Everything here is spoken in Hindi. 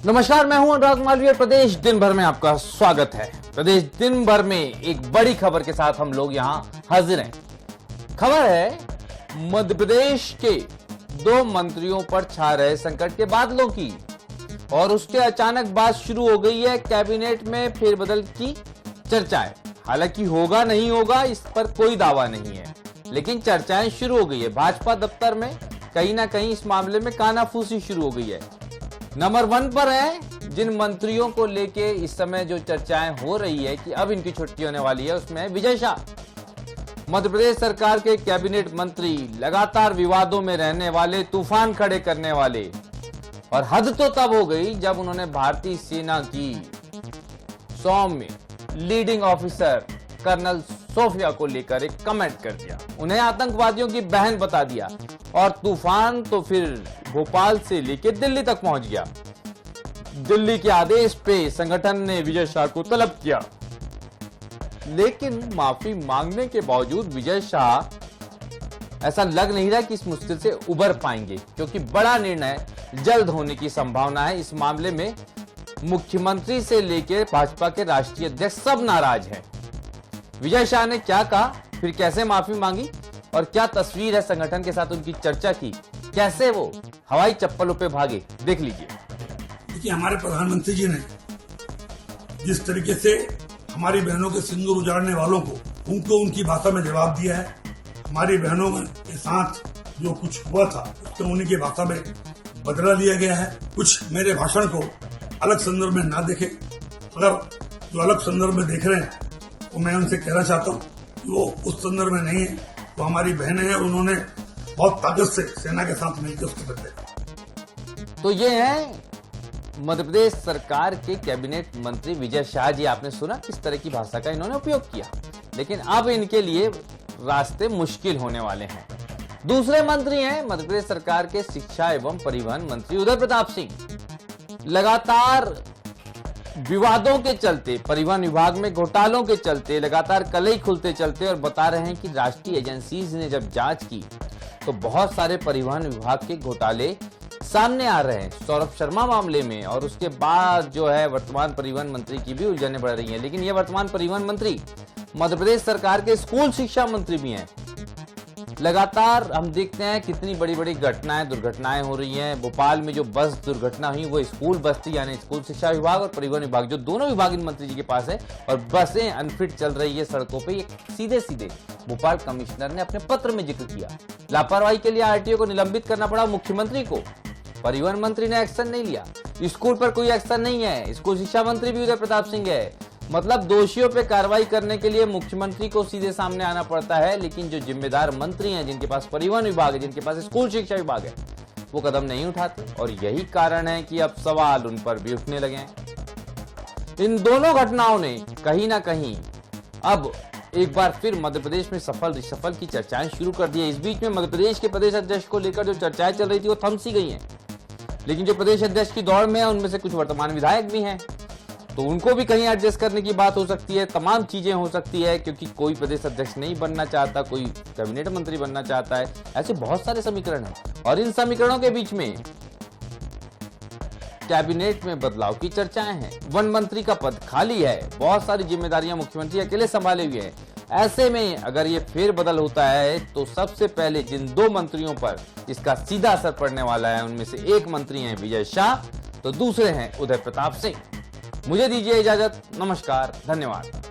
नमस्कार, मैं हूं अनुराग मालवीय। प्रदेश दिन भर में आपका स्वागत है। प्रदेश दिन भर में एक बड़ी खबर के साथ हम लोग यहां हाजिर हैं। खबर है मध्य प्रदेश के 2 मंत्रियों पर छा रहे संकट के बादलों की, और उसके अचानक बाद शुरू हो गई है कैबिनेट में फेरबदल की चर्चाएं। हालांकि होगा नहीं होगा इस पर कोई दावा नहीं है, लेकिन चर्चाएं शुरू हो गई है। भाजपा दफ्तर में कहीं ना कहीं इस मामले में कानाफूसी शुरू हो गई है। नंबर 1 पर है जिन मंत्रियों को लेके इस समय जो चर्चाएं हो रही है कि अब इनकी छुट्टी होने वाली है, उसमें है विजय शाह। मध्य प्रदेश सरकार के कैबिनेट मंत्री, लगातार विवादों में रहने वाले, तूफान खड़े करने वाले, और हद तो तब हो गई जब उन्होंने भारतीय सेना की सौम्य लीडिंग ऑफिसर कर्नल सोफिया को लेकर एक कमेंट कर दिया, उन्हें आतंकवादियों की बहन बता दिया, और तूफान तो फिर भोपाल से लेकर दिल्ली तक पहुंच गया। दिल्ली के आदेश पे संगठन ने विजय शाह को तलब किया, लेकिन माफी मांगने के बावजूद विजय शाह ऐसा लग नहीं रहा कि इस मुश्किल से उबर पाएंगे, क्योंकि बड़ा निर्णय जल्द होने की संभावना है। इस मामले में मुख्यमंत्री से लेकर भाजपा के राष्ट्रीय अध्यक्ष सब नाराज हैं। विजय शाह ने क्या कहा, फिर कैसे माफी मांगी, और क्या तस्वीर है संगठन के साथ उनकी चर्चा की, कैसे वो हवाई चप्पलों पे भागे, देख लीजिए। देखिए, हमारे प्रधानमंत्री जी ने जिस तरीके से हमारी बहनों के सिंदूर उजाड़ने वालों को उनको उनकी भाषा में जवाब दिया है। हमारी बहनों के साथ जो कुछ हुआ था उसको उन्हीं की भाषा में बदला लिया गया है। कुछ मेरे भाषण को अलग संदर्भ में ना देखें। अगर जो अलग संदर्भ में देख रहे हैं तो मैं उनसे कहना चाहता हूँ कि वो उस संदर्भ में नहीं है। वो हमारी बहनें हैं, उन्होंने बहुत ताकत से सेना के साथ मिलकर उसको बदले। तो ये है मध्य प्रदेश सरकार के कैबिनेट मंत्री विजय शाह जी। आपने सुना किस तरह की भाषा का इन्होंने उपयोग किया, लेकिन अब इनके लिए रास्ते मुश्किल होने वाले हैं। दूसरे मंत्री हैं मध्य प्रदेश सरकार के शिक्षा एवं परिवहन मंत्री उदय प्रताप सिंह। लगातार विवादों के चलते, परिवहन विभाग में घोटालों के चलते लगातार कलई खुलते चलते, और बता रहे हैं कि राष्ट्रीय एजेंसीज ने जब जांच की तो बहुत सारे परिवहन विभाग के घोटाले सामने आ रहे हैं। सौरभ शर्मा मामले में, और उसके बाद जो है वर्तमान परिवहन मंत्री की भी उलझनें बढ़ रही हैं। लेकिन ये वर्तमान परिवहन मंत्री मध्य प्रदेश सरकार के स्कूल शिक्षा मंत्री भी हैं। लगातार हम देखते हैं कितनी बड़ी बड़ी घटनाएं, दुर्घटनाएं हो रही हैं। भोपाल में जो बस दुर्घटना हुई वो स्कूल बस थी, यानी स्कूल शिक्षा विभाग और परिवहन विभाग, जो दोनों विभाग इन मंत्री जी के पास है, और बसें अनफिट चल रही है सड़कों पे। ये सीधे सीधे भोपाल कमिश्नर ने अपने पत्र में जिक्र किया। लापरवाही के लिए आरटीओ को निलंबित करना पड़ा मुख्यमंत्री को, परिवहन मंत्री ने एक्शन नहीं लिया। स्कूल पर कोई एक्शन नहीं है, स्कूल शिक्षा मंत्री भी उदय प्रताप सिंह है। मतलब दोषियों पे कार्रवाई करने के लिए मुख्यमंत्री को सीधे सामने आना पड़ता है, लेकिन जो जिम्मेदार मंत्री हैं, जिनके पास परिवहन विभाग है, जिनके पास स्कूल शिक्षा विभाग है, वो कदम नहीं उठाते, और यही कारण है कि अब सवाल उन पर भी उठने लगे हैं। इन दोनों घटनाओं ने कहीं ना कहीं अब एक बार फिर मध्य प्रदेश में सफल रिशफल की चर्चाएं शुरू कर दी है। इस बीच में मध्य प्रदेश के प्रदेश अध्यक्ष को लेकर जो चर्चाएं चल रही थी वो थम सी गई हैं, लेकिन जो प्रदेश अध्यक्ष की दौड़ में है उनमें से कुछ वर्तमान विधायक भी हैं, तो उनको भी कहीं एडजस्ट करने की बात हो सकती है। तमाम चीजें हो सकती है, क्योंकि कोई प्रदेश अध्यक्ष नहीं बनना चाहता, कोई कैबिनेट मंत्री बनना चाहता है। ऐसे बहुत सारे समीकरण हैं, और इन समीकरणों के बीच में कैबिनेट में बदलाव की चर्चाएं हैं। वन मंत्री का पद खाली है, बहुत सारी जिम्मेदारियां मुख्यमंत्री अकेले संभाले हुए हैं। ऐसे में अगर ये फेरबदल होता है तो सबसे पहले जिन 2 मंत्रियों पर इसका सीधा असर पड़ने वाला है, उनमें से एक मंत्री हैं विजय शाह, तो दूसरे हैं उदय प्रताप सिंह। मुझे दीजिए इजाजत। नमस्कार, धन्यवाद।